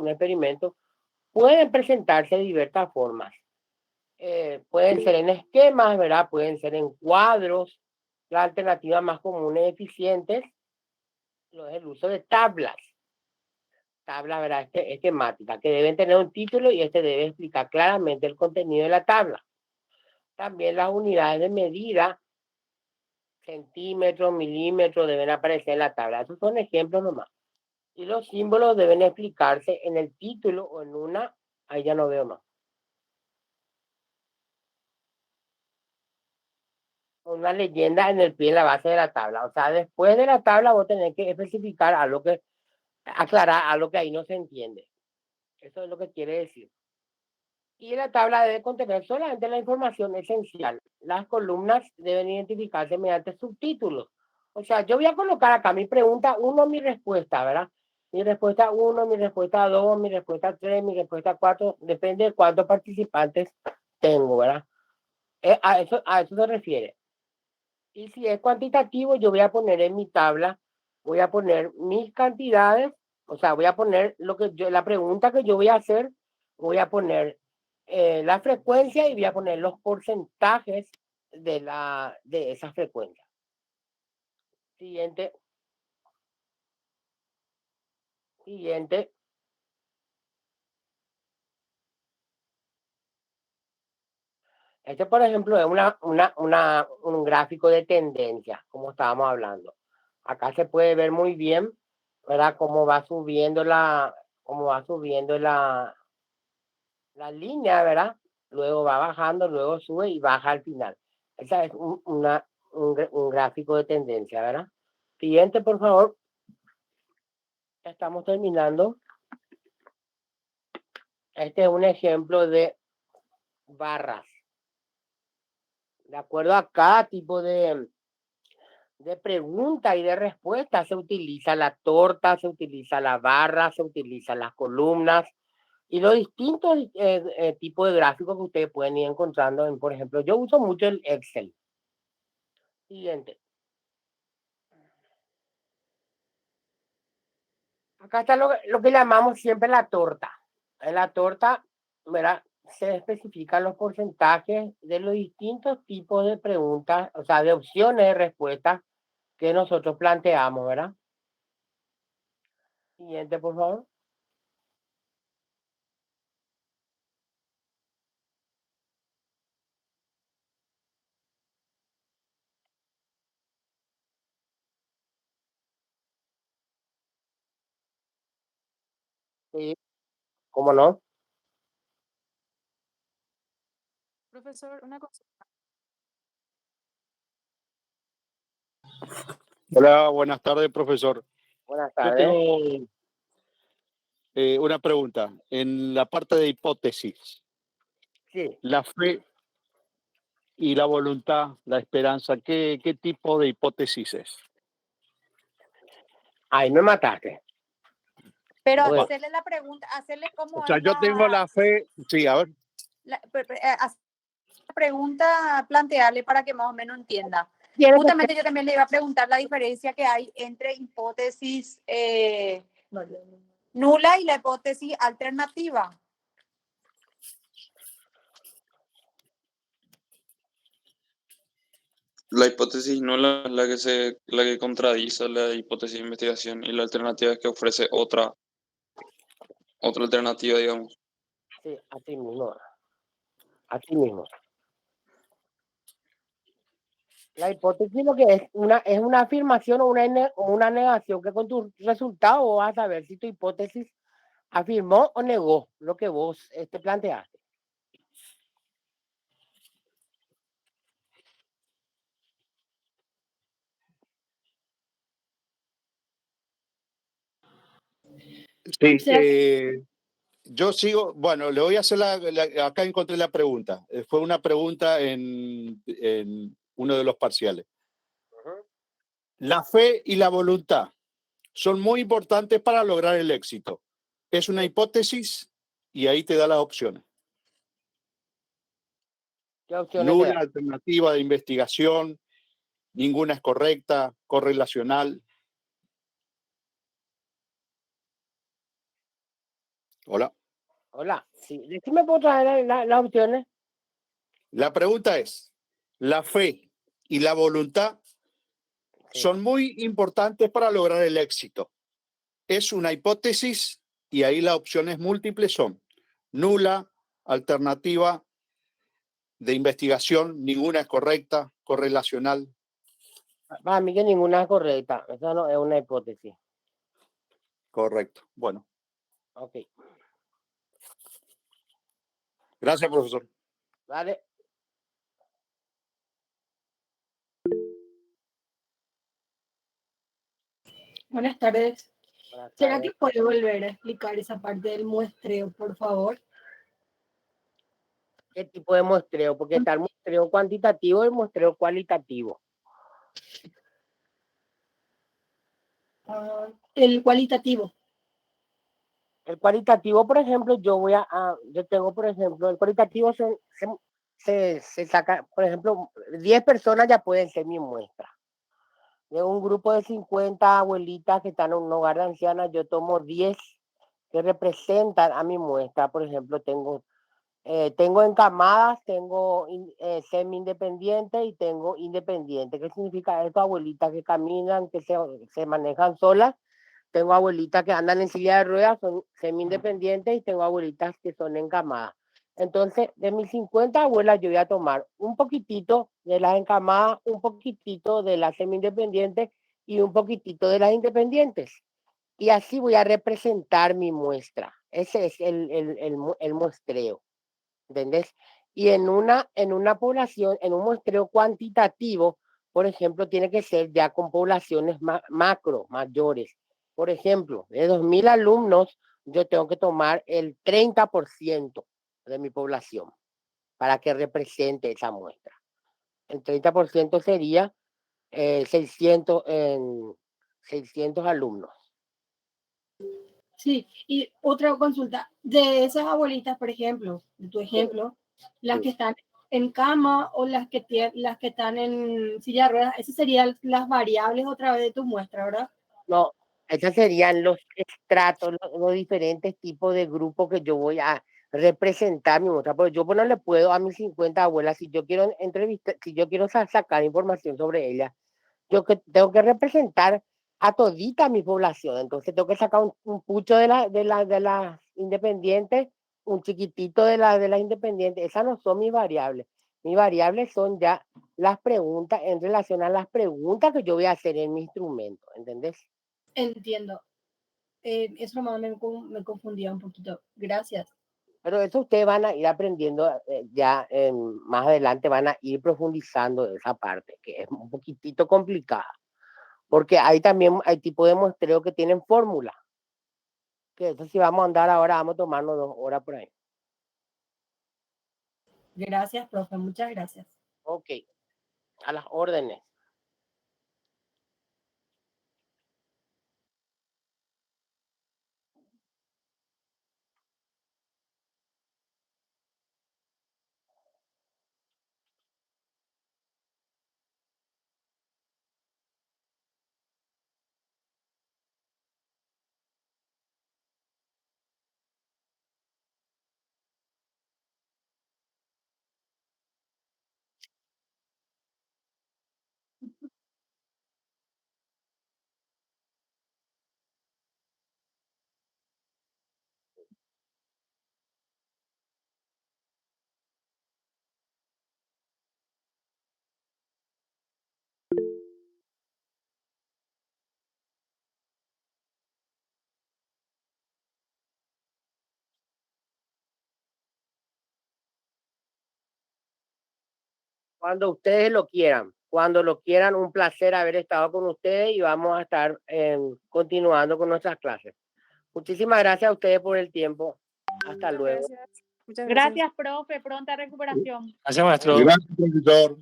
experimento pueden presentarse de diversas formas. Pueden ser en esquemas, ¿verdad? Pueden ser en cuadros. La alternativa más común y eficientes es el uso de tablas. Tabla, ¿verdad? Esquemática, que deben tener un título y este debe explicar claramente el contenido de la tabla. También las unidades de medida, centímetros, milímetros, deben aparecer en la tabla. Estos son ejemplos nomás. Y los símbolos deben explicarse en el título o en ahí ya no veo más. Una leyenda en el pie de la base de la tabla. O sea, después de la tabla vos tenés que especificar aclarar algo que ahí no se entiende. Eso es lo que quiere decir. Y la tabla debe contener solamente la información esencial. Las columnas deben identificarse mediante subtítulos. O sea, yo voy a colocar acá mi pregunta 1, mi respuesta, ¿verdad? Mi respuesta 1, mi respuesta 2, mi respuesta 3, mi respuesta 4, depende de cuántos participantes tengo, ¿verdad? A eso se refiere. Y si es cuantitativo, yo voy a poner en mi tabla, voy a poner mis cantidades, o sea, voy a poner la pregunta que yo voy a hacer, voy a poner la frecuencia y voy a poner los porcentajes de esa frecuencia. Siguiente. Este, por ejemplo, es un gráfico de tendencia, como estábamos hablando. Acá se puede ver muy bien, ¿verdad? Cómo va subiendo la línea, ¿verdad? Luego va bajando, luego sube y baja al final. Ese es un gráfico de tendencia, ¿verdad? Siguiente, por favor. Estamos terminando. Este es un ejemplo de barras. De acuerdo a cada tipo de pregunta y de respuesta se utiliza la torta, se utiliza la barra, se utilizan las columnas y los distintos tipos de gráficos que ustedes pueden ir encontrando. Por ejemplo, yo uso mucho el Excel. Siguiente. Acá está lo que llamamos siempre la torta. En la torta, ¿verdad? Se especifican los porcentajes de los distintos tipos de preguntas, o sea, de opciones de respuesta que nosotros planteamos, ¿verdad? Siguiente, por favor. Sí, ¿cómo no? Profesor, una cosa. Hola, buenas tardes, profesor. Buenas Yo tardes. tengo una pregunta. En la parte de hipótesis, Sí. la fe y la voluntad, la esperanza, ¿qué tipo de hipótesis es? Ahí me mataste. Pero Bueno, hacerle la pregunta, hacerle O cómo sea, es yo tengo la fe, sí, a ver, hacer la pregunta, plantearle para que más o menos entienda. ¿quieres Justamente yo también le iba a preguntar la diferencia que hay entre hipótesis nula y la hipótesis alternativa. La hipótesis nula es la que contradice la hipótesis de investigación y la alternativa es que ofrece otra alternativa, digamos. Sí, así mismo. Así mismo. La hipótesis lo que es una afirmación o una negación que con tu resultado vas a saber si tu hipótesis afirmó o negó lo que vos planteaste. sí, ¿Será yo sigo, bueno, le voy a hacer acá encontré la pregunta. Fue una pregunta en uno de los parciales. La fe y la voluntad son muy importantes para lograr el éxito. Es una hipótesis y ahí te da las opciones. ¿Qué opciones te Nula, da? alternativa de investigación, ninguna es correcta, correlacional. Hola. Hola, sí. Decime por traer las opciones. La pregunta es, ¿la fe y la voluntad son muy importantes para lograr el éxito? Es una hipótesis y ahí las opciones múltiples son nula, alternativa de investigación, ninguna es correcta, correlacional. Para mí que ninguna es correcta. Eso no es una hipótesis. Correcto. Bueno, Ok. gracias, profesor. Vale. Buenas tardes. Buenas ¿Será que tardes. puede volver a explicar esa parte del muestreo, por favor? ¿Qué tipo de muestreo? Porque está el muestreo cuantitativo y el muestreo cualitativo. El cualitativo. El cualitativo, por ejemplo, yo tengo, por ejemplo, el cualitativo se saca, por ejemplo, 10 personas ya pueden ser mi muestra. De un grupo de 50 abuelitas que están en un hogar de ancianas, yo tomo 10 que representan a mi muestra. Por ejemplo, tengo encamadas, tengo semi-independiente y tengo independiente. ¿Qué significa esto? Abuelitas que caminan, que se manejan solas. Tengo abuelitas que andan en silla de ruedas, son semi-independientes, y tengo abuelitas que son encamadas. Entonces, de mis 50 abuelas, yo voy a tomar un poquitito de las encamadas, un poquitito de las semi-independientes y un poquitito de las independientes. Y así voy a representar mi muestra. Ese es el muestreo. ¿Entendés? Y en una población, en un muestreo cuantitativo, por ejemplo, tiene que ser ya con poblaciones macro, mayores. Por ejemplo, de 2.000 alumnos, yo tengo que tomar el 30% de mi población para que represente esa muestra. El 30% sería 600 alumnos. Sí, y otra consulta. De esas abuelitas, por ejemplo, de tu ejemplo, las que están en cama o las que están en silla de ruedas, esas serían las variables otra vez de tu muestra, ¿verdad? No, esos serían los estratos, los diferentes tipos de grupos que yo voy a representar mi muestra. Pero yo no le puedo a mis 50 abuelas, si yo quiero entrevistar, si yo quiero sacar información sobre ellas, tengo que representar a todita mi población. Entonces tengo que sacar un pucho de las independientes, un chiquitito de las independientes. Esas no son mis variables. Mis variables son ya las preguntas en relación a las preguntas que yo voy a hacer en mi instrumento, ¿entendés? Entiendo. Eso me confundía un poquito. Gracias. Pero eso ustedes van a ir aprendiendo ya más adelante, van a ir profundizando en esa parte, que es un poquitito complicada. Porque hay tipos de muestreo que tienen fórmula. Que eso si vamos a andar ahora, vamos a tomarnos 2 horas por ahí. Gracias, profe. Muchas gracias. Ok. A las órdenes. Cuando ustedes lo quieran. Cuando lo quieran, un placer haber estado con ustedes y vamos a estar continuando con nuestras clases. Muchísimas gracias a ustedes por el tiempo. Hasta luego. Gracias. Muchas gracias, profe. Pronta recuperación. Gracias, maestro. Gracias, profesor.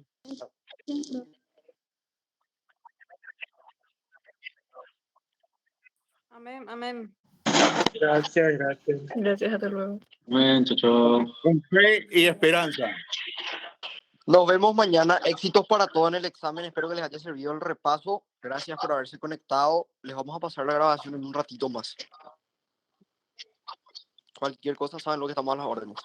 Amén, amén. Gracias, gracias. Gracias, hasta luego. Amén, chao, chao. Con fe y esperanza. Nos vemos mañana. Éxitos para todos en el examen. Espero que les haya servido el repaso. Gracias por haberse conectado. Les vamos a pasar la grabación en un ratito más. Cualquier cosa saben lo que estamos a las órdenes.